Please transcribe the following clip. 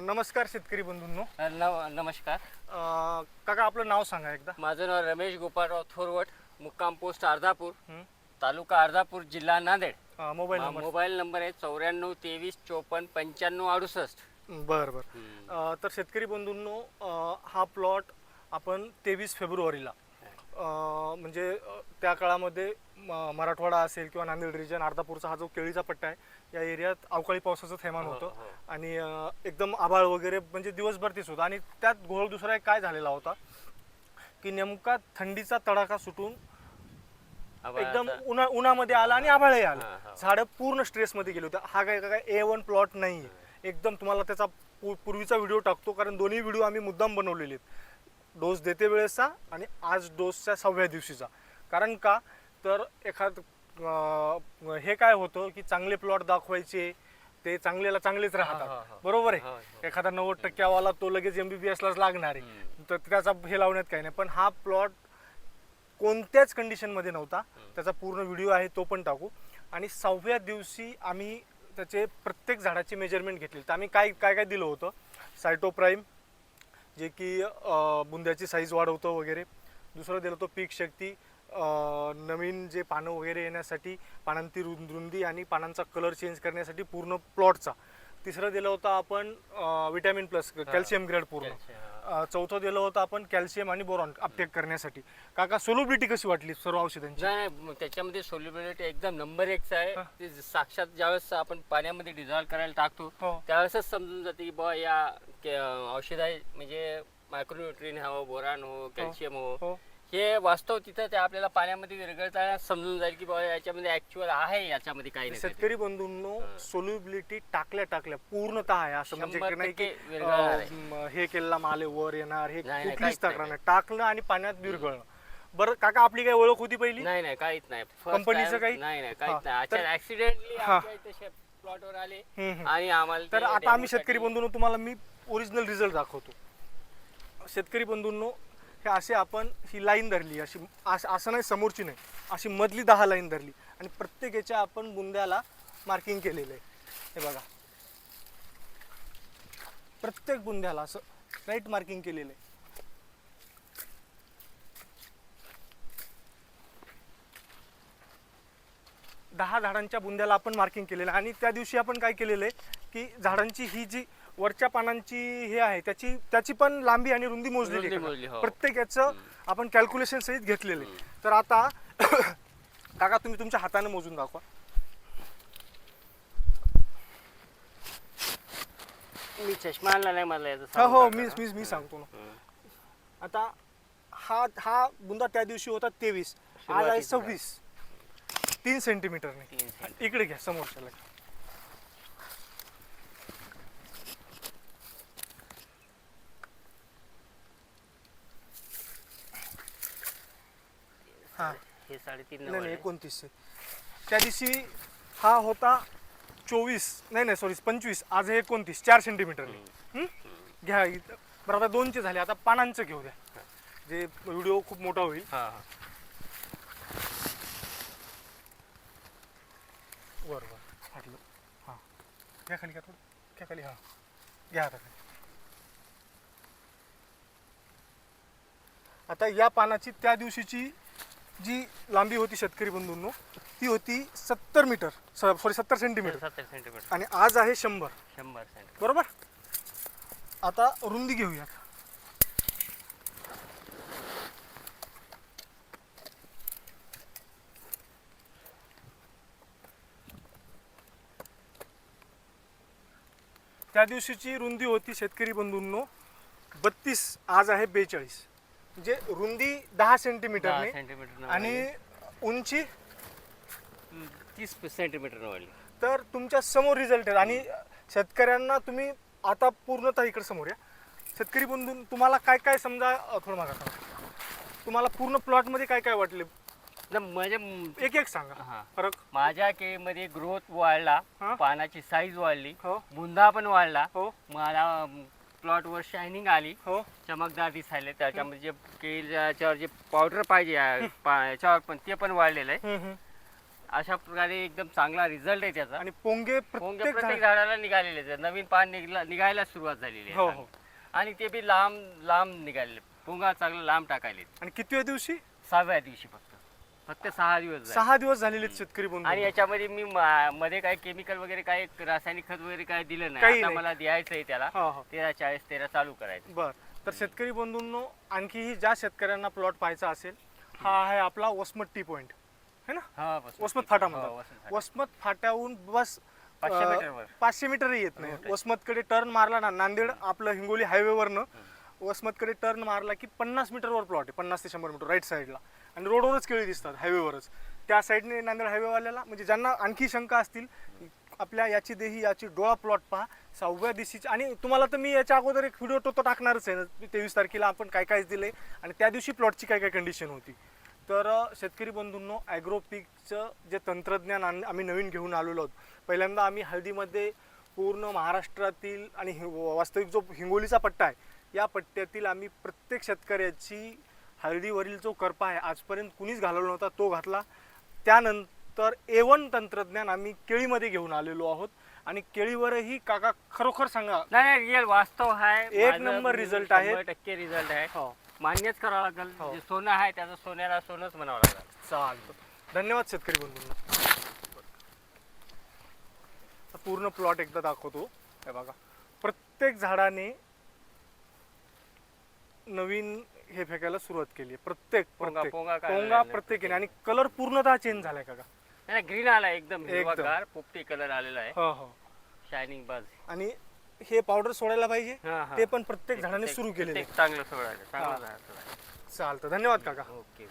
नमस्कार शेतकरी बंधूंनो. नमस्कार. काका आपलं नाव सांगा एकदा. माझं नाव रमेश गोपाळराव थोरवट, मुक्काम पोस्ट अर्धापूर, हं. तालुका अर्धापूर, जिल्हा Nanded. Mobile number. Mobile number आहे 94 23 54 95 68. बरं बरं. तर शेतकरी बंधूंनो, हा प्लॉट आपण 23 फेब्रुवारीला म्हणजे त्या काळामध्ये मराठवाडा असेल किंवा नांदेड रिजन अर्धापूरचा हा जो केळीचा पट्टा आहे या एरियात अवकाळी पावसाचं थैमान होतं आणि एकदम आभाळ वगैरे म्हणजे दिवसभर तेच होतं. आणि त्यात घोळ दुसरा एक काय झालेला होता की नेमका थंडीचा तडाखा सुटून एकदम उन्हामध्ये आला आणि आभाळही आलं. झाडं पूर्ण स्ट्रेसमध्ये गेली होती. हा काय A1 प्लॉट नाही. एकदम तुम्हाला त्याचा पूर्वीचा व्हिडिओ टाकतो, कारण दोन्ही व्हिडिओ आम्ही मुद्दाम बनवलेले आहेत, डोस देते वेळेसचा आणि आज डोसच्या 6व्या दिवशीचा. कारण का तर हे काय होतं की चांगले प्लॉट दाखवायचे ते चांगल्याला चांगलेच राहतात. बरोबर आहे. एखादा 90% वाला तो लगेच MBBS लाच लागणार आहे, तर त्याचा हे लावण्यात काही नाही. पण हा प्लॉट कोणत्याच कंडिशनमध्ये नव्हता. त्याचा पूर्ण व्हिडिओ आहे, तो पण टाकू. आणि 6व्या दिवशी आम्ही त्याचे प्रत्येक झाडाची मेजरमेंट घेतली. तर आम्ही काय काय दिलं होतं, सायटोप्राईम जे की बुंद्याची साईज वाढवतं वगैरे. दुसरं दिलं होतं पीक शक्ती, नवीन जे पानं वगैरे येण्यासाठी, पानांची रुंदी आणि पानांचा कलर चेंज करण्यासाठी पूर्ण प्लॉटचा. तिसरं दिलं होतं आपण विटॅमिन प्लस कॅल्शियम ग्रेड पूर्ण. चौथं दिलं होतं आपण कॅल्शियम आणि बोरॉन अपटेक करण्यासाठी. काका सोल्युबिलिटी कशी वाटली सर्व औषधांची? नाही, त्याच्यामध्ये सोल्युबिलिटी एकदम नंबर 1चा आहे. ते साक्षात ज्यावेळेस आपण पाण्यामध्ये डिझॉल्व्ह करायला टाकतो त्यावेळेसच समजून जाते की बा या औषध आहे, म्हणजे मायक्रोन्यूट्रिन हो, बोरॉन हो, कॅल्शियम हो, हे वास्तव तिथं ते आपल्याला पाण्यामध्ये विरघळताना समजून जाईल की बाबा याच्यामध्ये ऍक्च्युअल आहे, याच्यामध्ये काही नाही. शेतकरी बंधूंनो, सोल्युबिलिटी टाकल्या पूर्णतः आहे, असं म्हणजे नाही की हे केलेला माल वर येणार, हे कुठलीच तक्रार नाही. टाकलं आणि पाण्यात विरघळणं. बरं काका, आपली काही ओळख होती पहिली? नाही, काहीच नाही. कंपनीचं काही नाही, काहीच नाही. ऍक्सिडेंटली प्लॉटवर आले आणि आम्हाला. तर आता आम्ही शेतकरी बंधूंनो तुम्हाला मी ओरिजिनल रिझल्ट दाखवतो. शेतकरी बंधूंनो, हे असे आपण ही लाईन धरली, अशी असं नाही, समोरची नाही, अशी मधली 10 लाईन धरली आणि प्रत्येक याच्या आपण बुंद्याला मार्किंग केलेलं आहे. हे बघा, प्रत्येक बुंद्याला असं राईट मार्किंग केलेलं आहे. दहा झाडांच्या बुंद्याला आपण मार्किंग केलेलं आहे. आणि त्या दिवशी आपण काय केलेलं आहे की झाडांची ही जी वरच्या पानांची हे आहे त्याची पण लांबी आणि रुंदी मोजलेली आहे. प्रत्येक याचं आपण कॅल्क्युलेशन सहित घेतलेलं आहे. तर आता काका तुम्ही तुमच्या हाताने मोजून दाखवा. मी चष्मा आणला नाही मला. हो, मी सांगतो ना. आता हा बुंदा त्या दिवशी होता 23, आज आहे 26. 3 सेंटीमीटरने. इकडे घ्या समोरच्याला. हा, हे 3.5 नाही 29. त्या दिवशी हा होता 25, आज हे 29, 4 सेंटीमीटरने. घ्या इथं. बरं, आता 2चे झाले, आता पानांचं घेऊ द्या, जे व्हिडिओ खूप मोठा होईल. वर फाटलं. हां, घ्या खाली, घ्या थोडं, घ्या खाली. हां, घ्या आता खाली. आता या पानाची त्या दिवशीची जी लांबी होती शेतकरी बंधूंनो, ती होती 70 सेंटीमीटर. आणि आज आहे 100 सेंटीमीटर. बरोबर. आता रुंदी घेऊया. त्या दिवशीची रुंदी होती शेतकरी बंधूंनो 32, आज आहे 42. म्हणजे रुंदी 10 सेंटीमीटरने आणि उंची 30 सेंटीमीटर वाढली. तर तुमच्या समोर रिझल्ट आहे. आणि शेतकऱ्यांना तुम्ही आता पूर्णतः इकडे समोर या. शेतकरी बंधून, तुम्हाला काय काय समजा, थोडं मागा तुम्हाला पूर्ण प्लॉटमध्ये काय काय वाटले? म्हणजे एक सांगा फरक. माझ्या केळीमध्ये ग्रोथ वाढला, पानाची साईज वाढली, बुंदा पण वाढला, मला प्लॉट वर शायनिंग आली, चमकदार दिसायले. त्याच्यामध्ये जे केळीच्यावर जे पावडर पाहिजे याच्यावर पण ते पण वाढलेलं आहे. अशा प्रकारे एकदम चांगला रिझल्ट आहे त्याचा. आणि पोंगे पोंगे प्रत्येक प्रत्येक झाडाला निघालेले आहेत. नवीन पान निघायला सुरुवात झालेली हो आहे हो. आणि ते बी लांब लांब निघाले. पोंगा चांगला लांब टाकायले. आणि कितव्या दिवशी? 6व्या दिवशी फक्त 6 दिवस झाले. 6 दिवस झालेले आहेत शेतकरी आणि बंधू. याच्यामध्ये मी मध्ये काही केमिकल वगैरे काही रासायनिक खत वगैरे काही दिलं काही नाही. आता नाही. मला द्यायचंय त्याला. हो हो. 13 चालू करायचं. बर. तर शेतकरी बंधूंनो, आणखीही ज्या शेतकऱ्यांना प्लॉट पाहायचा असेल, हा आहे आपला वसमत टी पॉइंट है ना, हा वसमत फाटा हो, म्हणतात. वसमत फाटा. वसमत फाट्याहून बस 500 मीटरवर. 500 मीटरही येत नाही. हो, वसमतकडे टर्न मारला ना, नांदेड आपलं हिंगोली हायवेवरनं वसमतकडे टर्न मारला की 50 मीटरवर प्लॉट आहे. 50 ते 100 मीटर राईट साईडला. आणि रोडवरच केळी दिसतात, हायवेवरच. त्या साईडने नांदेड हायवेवाल्याला, म्हणजे ज्यांना आणखी शंका असतील, आपल्या याची देही याची डोळा प्लॉट पहा 6व्या दिवशीची. आणि तुम्हाला तर मी याच्या अगोदर एक व्हिडिओ तो टाकणारच आहे ना, 23 तारखेला आपण काय काय दिले आणि त्या दिवशी प्लॉटची काय काय कंडिशन होती. तर शेतकरी बंधूंनो, ॲग्रोपीकचं जे तंत्रज्ञान आम्ही नवीन घेऊन आलेलो आहोत. पहिल्यांदा आम्ही हळदीमध्ये पूर्ण महाराष्ट्रातील आणि वास्तविक जो हिंगोलीचा पट्टा आहे, या पट्ट्यातील आम्ही प्रत्येक शेतकऱ्याची हळदीवरील जो करपा आहे आजपर्यंत कुणीच घालवला नव्हता, तो घातला. त्यानंतर A1 तंत्रज्ञान आम्ही केळीमध्ये घेऊन आलेलो आहोत. आणि केळीवरही काका खरोखर सांगा, नाही रिअल वास्तव आहे. एक माझं नंबर result आहे. 100% रिझल्ट आहे. हो मान्यच करावं लागेल. हो. जे सोनं आहे त्याचं सोन्याला सोनंच म्हणावं लागेल. चालतं. धन्यवाद शेतकरी बंधूंना. पूर्ण प्लॉट एकदा दाखवतो. हे बघा, प्रत्येक झाडाने नवीन हे फेकायला सुरुवात केली. प्रत्येक पोंगा पोंगा काढायला प्रत्येकाने. आणि कलर पूर्णतः चेंज झालाय काका. नाही ग्रीन आला एकदम एकदम. हिरवागार पोपटी कलर आलेला आहे. हो हो. शायनिंग बाज. आणि हे पावडर सोडायला पाहिजे, हा, हा. ते पण प्रत्येक झाडाने सुरू केलेले. चांगलं सोडायचं. चांगलं झाड सोडायचं. चालतं. धन्यवाद काका. ओके.